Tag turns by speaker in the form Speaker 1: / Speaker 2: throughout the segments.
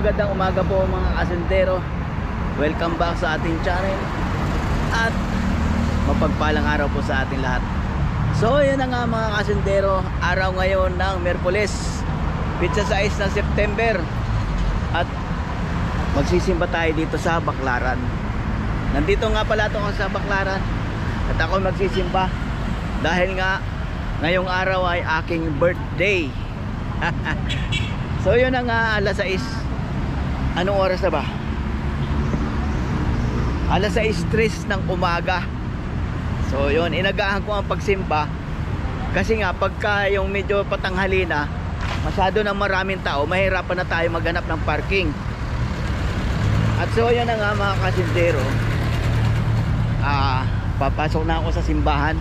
Speaker 1: magandang umaga po mga kasentero. Welcome back sa ating channel at mapagpalang araw po sa ating lahat. So yun na nga mga kasentero, araw ngayon ng Miyerkules, pitsa 6 ng September, at magsisimba tayo dito sa Baclaran. Nandito nga pala ako sa Baclaran at ako magsisimba dahil nga ngayong araw ay aking birthday. So yun na nga, alas 6. Anong oras na ba? Alas 6:03 ng umaga. So yun, inagahan ko ang pagsimba kasi nga pagka yung medyo patanghali na, masyado na maraming tao, mahirapan na tayo maghanap ng parking. At so yun na nga mga kasintero, papasok na ako sa simbahan.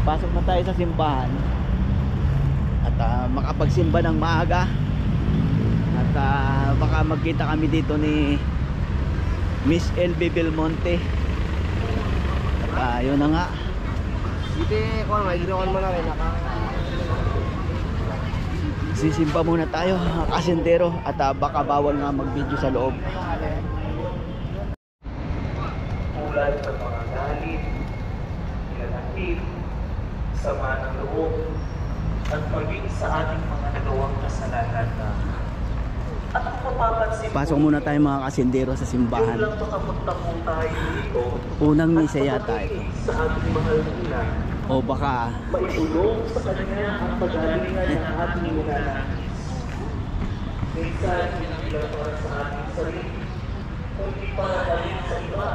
Speaker 1: Pasok na tayo sa simbahan at makapagsimba ng maaga. At baka magkita kami dito ni Miss LB Belmonte. At yun na nga. Sisimba muna tayo mga kasentero at baka bawal nga mag video sa loob.
Speaker 2: Tulad sa mga galit, nanakit, sama ng loob, at maging sa ating mga nagawang kasalanan. At ang mapapansin
Speaker 1: Pasok muna tayo mga kasentero sa simbahan.
Speaker 2: yung lang makapunta po tayo dito
Speaker 1: Unang misa yata ito.
Speaker 2: sa ating mahal na ina,
Speaker 1: O baka
Speaker 2: maitulong sa kanya ang pagalingan ng ating mga nais. Minsan, hindi lang para sa ating sarili, kundi para rin sa iba,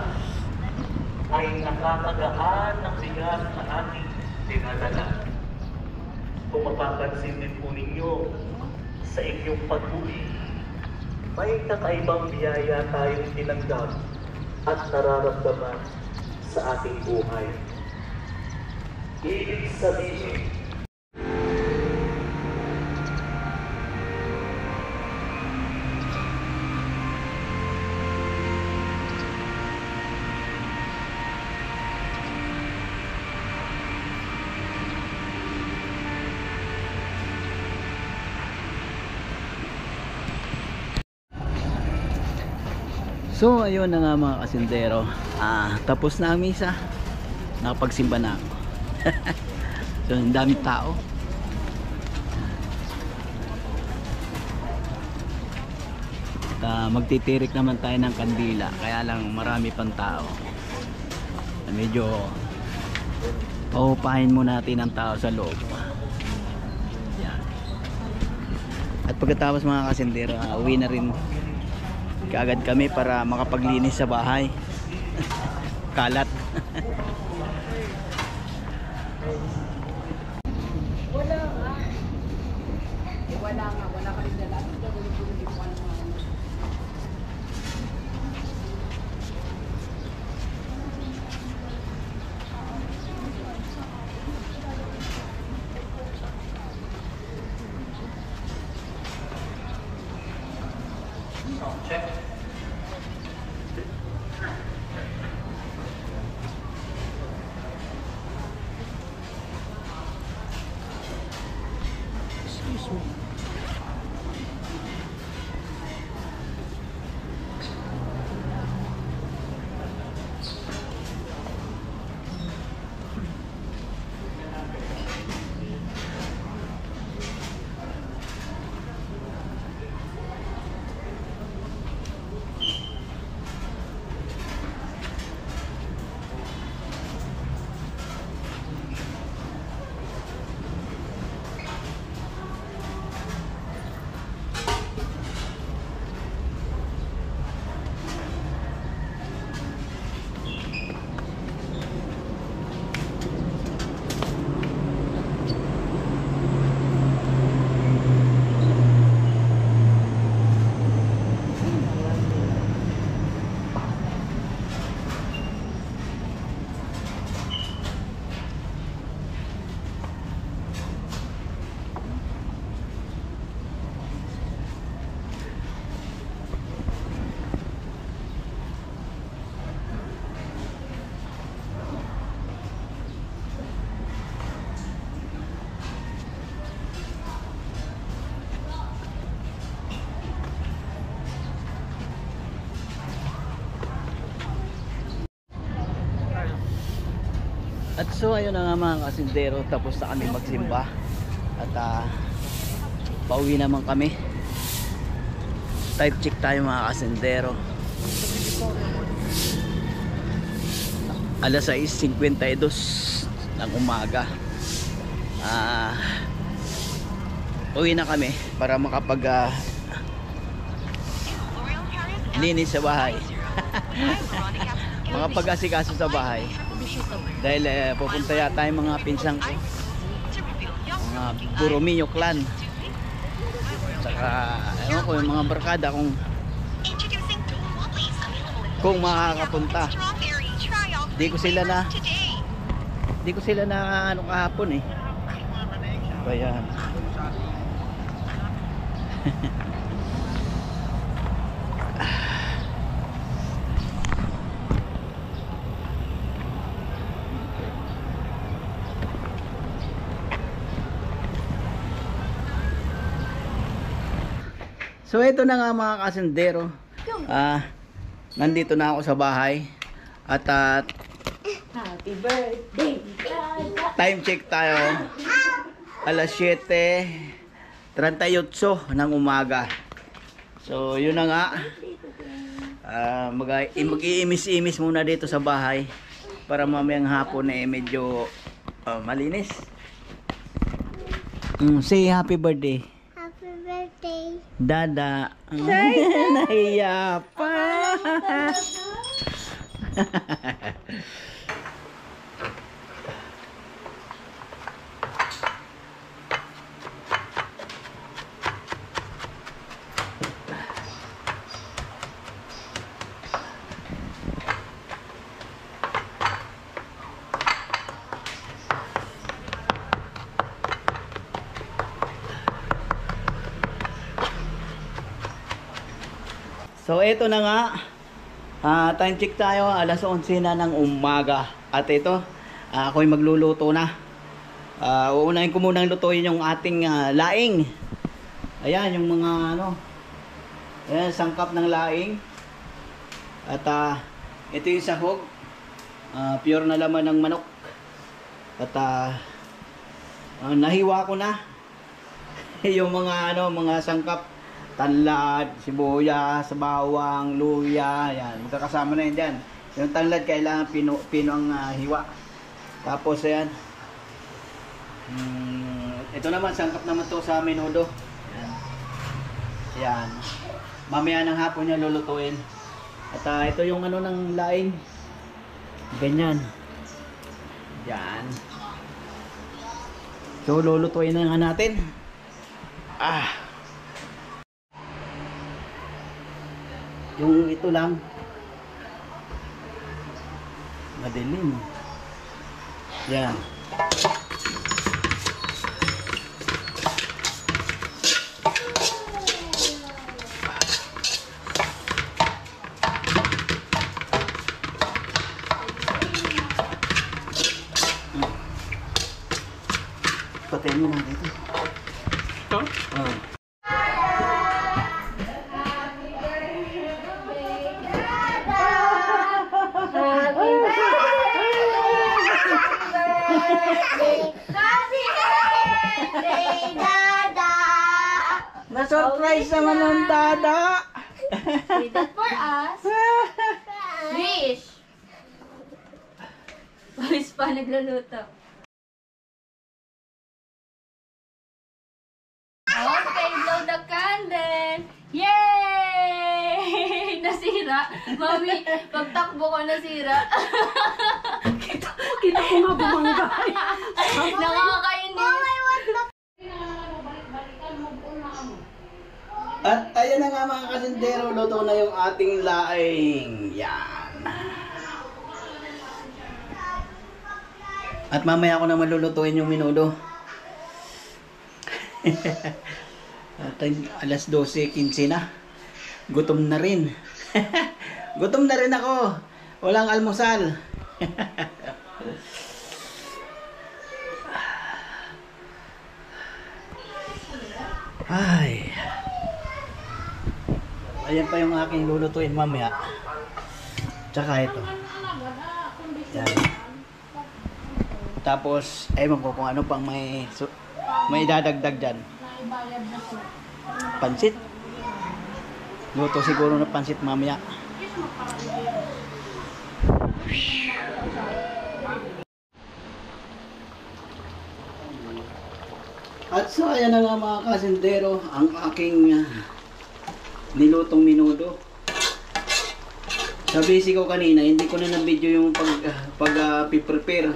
Speaker 2: ay nakakagaan ng bigat na ating dinadala. Kung mapapansin din po ninyo sa inyong pag-uwi, may kakaibang biyaya tayong tinanggap at nararamdaman sa ating buhay. Ibig sabihin,
Speaker 1: so ayun na nga mga kasintero, tapos na ang misa, nakapagsimba na ako. So ang daming tao. Magtitirik naman tayo ng kandila, kaya lang marami pang tao. Medyo paupahin muna natin ang tao sa loob. Yan. At pagkatapos mga kasintero, uwi na rin kaagad kami para makapaglinis sa bahay. Kalat.
Speaker 3: Wala ka rin dala.
Speaker 2: check.
Speaker 1: Excuse me. At so ayun na nga mga kasindero, tapos na kami magsimba. At pauwi naman kami. Type check tayo mga kasindero. Alas 6:52 ng umaga. Uwi na kami para makapag linis sa bahay. Makapag-asikaso sa bahay. Dahil pupunta yata yung mga pinsang ko, mga Buromio clan. Saka ewan ko yung mga barkada kung makakapunta. Di ko sila na ano kahapon eh. Ayan. So ito na nga mga kasendero. Nandito na ako sa bahay. At
Speaker 3: Happy birthday, Dada!
Speaker 1: time check tayo. Alas 7:38 ng umaga. So yun na nga. Mag-iimis-imis muna dito sa bahay para mamayang hapon medyo malinis. Say happy birthday.
Speaker 4: Happy birthday.
Speaker 1: Dada. Nahiya pa. So ito na nga, time check tayo, alas 11 na ng umaga. At ito, ako'y magluluto na. Uunahin ko munang lutuin yung ating laing. Ayan, yung mga ayan, sangkap ng laing. At ito yung sahog, pure na laman ng manok. At nahiwa ko na yung mga sangkap. Tanlad, sibuyas, bawang, luya, yan. Magkakasama na yan dyan. Yung tanlad, kailangan pino ang hiwa. Tapos, ayan. Ito naman, sangkap naman to sa menudo. Yan. Yan. Mamaya ng hapon niya lulutuin. At ito yung ng laing. Ganyan. Yan. So, lulutuin na nga natin. Yung ito lang madilim. Yan. Patayin mo na dito. Ito? Na-surprise naman ng Dada.
Speaker 3: Say that for us. Wish! Wish pa nagluluto. Okay, blow the candle. Yay! Nasira. Mami, pagtakbo ko nasira.
Speaker 4: Kita ko nga bumangga.
Speaker 3: Nakakainis.
Speaker 1: At ayan na nga mga kasindero, luto na yung ating laing. Yan. At mamaya ko naman lulutuin yung menudo. At alas 12:15 na. Gutom na rin. Gutom na rin ako. Walang almusal. Ay. Ayan pa yung aking lulutuin mamaya. Tsaka ito. Yan. Tapos, ewan ko kung ano pang may dadagdag dyan. Pansit. Luto siguro na pansit mamaya. At so, ayan na nga mga kasindero, ang aking nilutong minudo. Sabi ko kanina, hindi ko na na-video yung pag-prepare.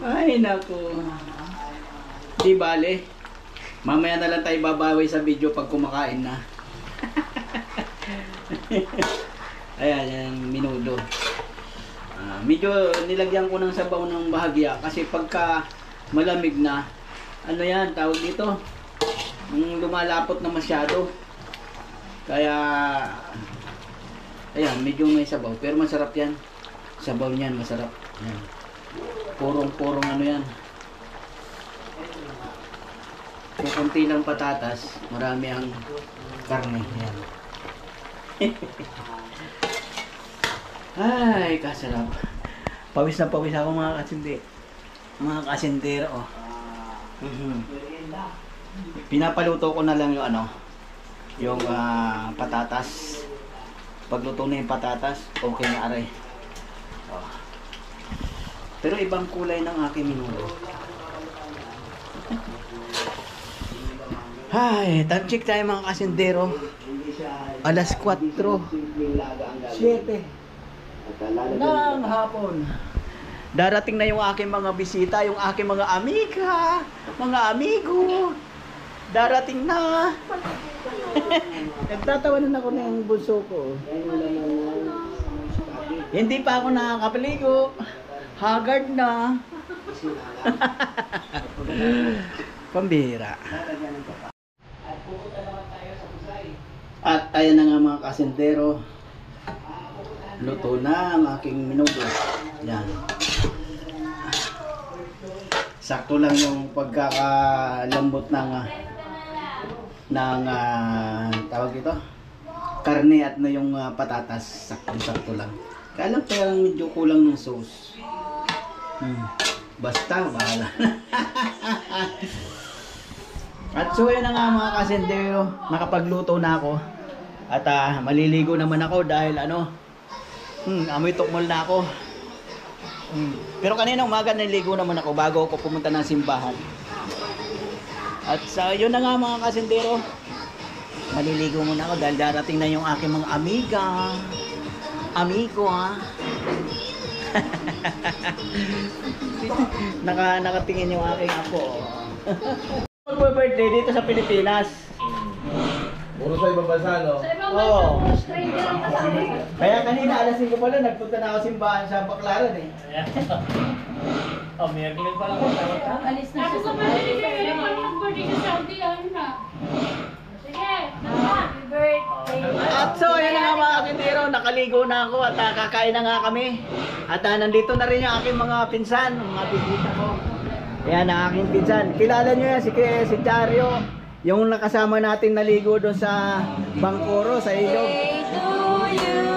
Speaker 1: Ay, naku. Di bale. Mamaya na lang tayo babawi sa video pag kumakain na. Ayan, yan, minudo. Medyo nilagyan ko ng sabaw ng bahagya kasi pagka malamig na, ano yan, tawag dito, lumalapot na masyado. Kaya, ayan, medyo may sabaw. Pero masarap yan. Sabaw niyan, masarap. Ayan. Purong ano yan. Kung konti lang patatas, marami ang karne. Ayan. Ay, kasarap. Pawis na pawis ako mga kasindero. Oh. Pinapaluto ko na lang yung patatas. Pagluto na yung patatas, okay na aray. Oh. Pero ibang kulay ng aking minudo. Ay, time check tayo mga kasindero. Alas 4. 7 ng hapon. Darating na yung aking mga bisita, yung aking mga amiga, mga amigo. Darating na. Nagtatawanan ako ng bunso ko. Hindi pa ako nakakapaligo. Haggard na. Pambihira. At ayan na nga mga kasentero. Luto na ang aking minudo. Yan. Sakto lang yung pagkakalambot ng tawag ito, karne at yung patatas. Sakto lang. Kaya lang parang medyo kulang ng sauce. Basta, bahala. At so yun na nga mga kasendero, nakapagluto na ako. At maliligo naman ako dahil amoy tukmol na ako. Pero kanina umaga naligo naman ako bago ako pumunta ng simbahan. At sa yun na nga mga kasendero, maliligo muna ako dahil darating na yung aking mga amigo nakatingin yung aking apo. Mag-birthday dito sa Pilipinas.
Speaker 5: Puro sa ibang bansa, no?
Speaker 1: Oo. Kaya kanina alas 5 pala, nagpunta na ako simbahan sa Baclaran eh.
Speaker 5: May aglit pa lang ako.
Speaker 3: Alis na siya sa birthday. Mag-birthday sa Saudi, ano na? Sige, happy birthday.
Speaker 1: At so, yun na nga mga kasindero, nakaligo na ako at kakain na nga kami. At nandito na rin yung aking mga pinsan, mga bisita ko. Ayan ang aking pinsan. Kilala nyo yan, si Chario. Yung nakasama natin naligo doon sa Bangkoro, sa ilog.
Speaker 3: Birthday to you.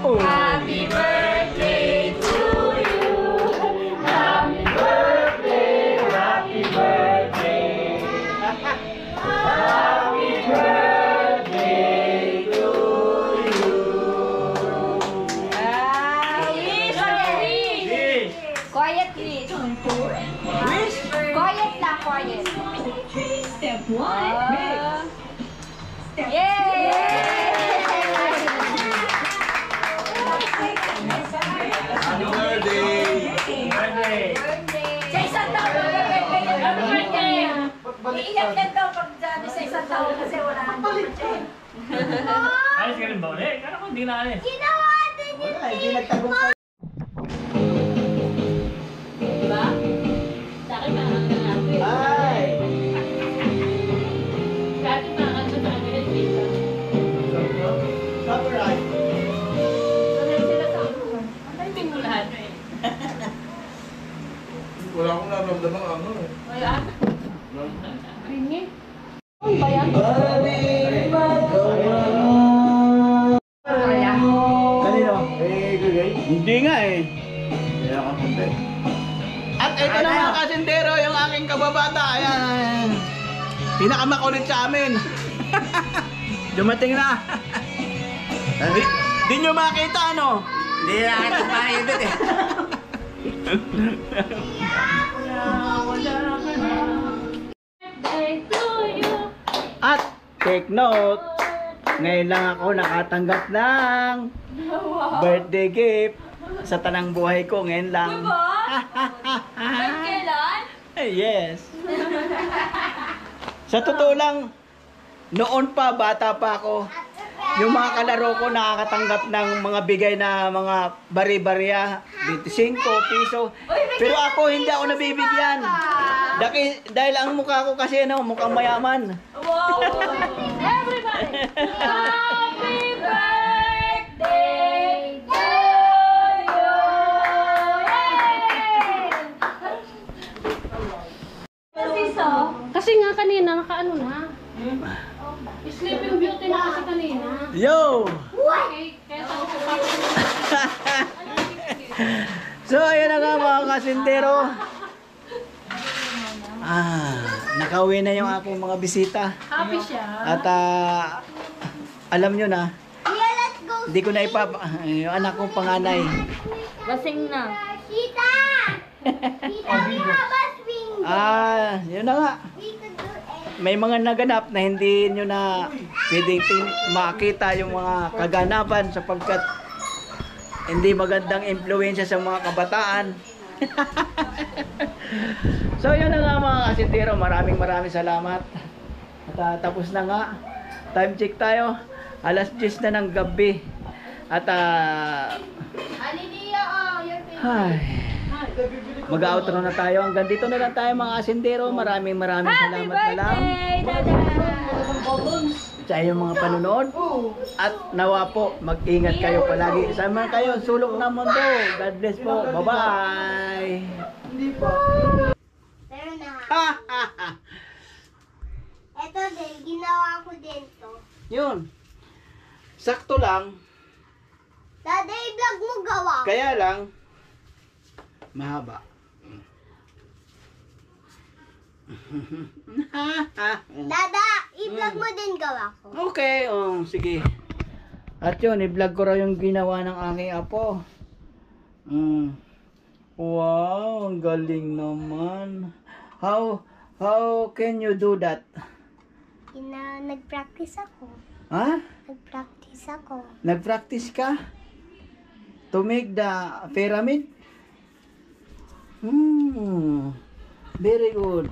Speaker 1: Oh.
Speaker 3: Happy birthday to you. Happy birthday, happy birthday. Happy birthday to you. Wish! Quiet, please.
Speaker 1: Wish!
Speaker 3: Quiet lang, quiet.
Speaker 6: Step one.
Speaker 3: Yay!
Speaker 5: Happy birthday!
Speaker 3: Sa isang taon, happy birthday! Iiyak na daw pag sabi sa isang taon kasi wala nang birthday.
Speaker 5: Alis ka rin ba ulit? Kala ko hindi na alis.
Speaker 3: Ginawa din
Speaker 1: Wala, hindi nagtagumpay.
Speaker 3: Diba? Sa akin makakanta.
Speaker 1: Ay!
Speaker 3: Sa akin makakanta sa akin at dito.
Speaker 1: Copyright.
Speaker 3: Sanay sila sa akin. Ang timing mo lahat eh.
Speaker 5: Wala akong naramdaman ano eh.
Speaker 3: Wala. Ringi. Ang bayan.
Speaker 1: Kanino? Hindi nga eh. kababata, ayan. Pinakamakulit sa amin. Dumating na. Di nyo makita, ano?
Speaker 7: Hindi na kita makikita eh.
Speaker 3: Birthday to you.
Speaker 1: At take note, ngayon lang ako nakatanggap ng birthday gift sa tanang buhay ko. Ngayon lang.
Speaker 3: Kahit kailan?
Speaker 1: Yes. Sa totoo lang, noon pa, bata pa ako, yung mga kalaro ko nakakatanggap ng mga bigay na mga bari-bariya, 25 piso. Pero ako, hindi ako nabibigyan. Dahil ang mukha ko kasi mukhang mayaman.
Speaker 3: Wow! Everybody! Happy birthday to you!
Speaker 8: Kasi nga kanina, nakaano na. Sleeping Beauty na kasi kanina.
Speaker 1: Yo!
Speaker 8: Okay, kaya sabi ko pa.
Speaker 1: So, ayan na nga mga kasintero. Nakauwi na yung aking mga bisita.
Speaker 8: Happy siya.
Speaker 1: At alam nyo na,
Speaker 4: Yeah, let's go.
Speaker 1: hindi ko na yung anak kong panganay.
Speaker 3: Lasing na.
Speaker 4: Tita! Tita, we have a swing.
Speaker 1: Yun na nga.
Speaker 4: We could do it.
Speaker 1: May mga naganap na hindi nyo na pwedeng makita yung mga kaganapan sapagkat hindi magandang impluensya sa mga kabataan. So yun na nga mga kasintero, maraming salamat. At tapos na nga, time check tayo, 10:00 na ng gabi. At
Speaker 4: Hallelujah, oh, your favorite.
Speaker 1: mag-outro na tayo. Hanggang dito na lang tayo mga kasintero. Maraming salamat na lang sa iyong mga panonood. At nawa po, mag-ingat kayo palagi. Sama kayo, sulok ng mundo. God bless po. Bye-bye.
Speaker 4: Pero na. Ito din, ginawa ko din to.
Speaker 1: Yun. Sakto lang.
Speaker 4: Dada, i-vlog mo gawa.
Speaker 1: Kaya lang, mahaba.
Speaker 4: Dada, i-vlog mo din gawa ko.
Speaker 1: Okay, sige. At yun, i-vlog ko raw yung ginawa ng aking apo. Wow, ang galing naman. How can you do that?
Speaker 4: Nag-practice ako.
Speaker 1: Ha?
Speaker 4: Nag-practice ako.
Speaker 1: Nag-practice ka? To make the pyramid? Very good.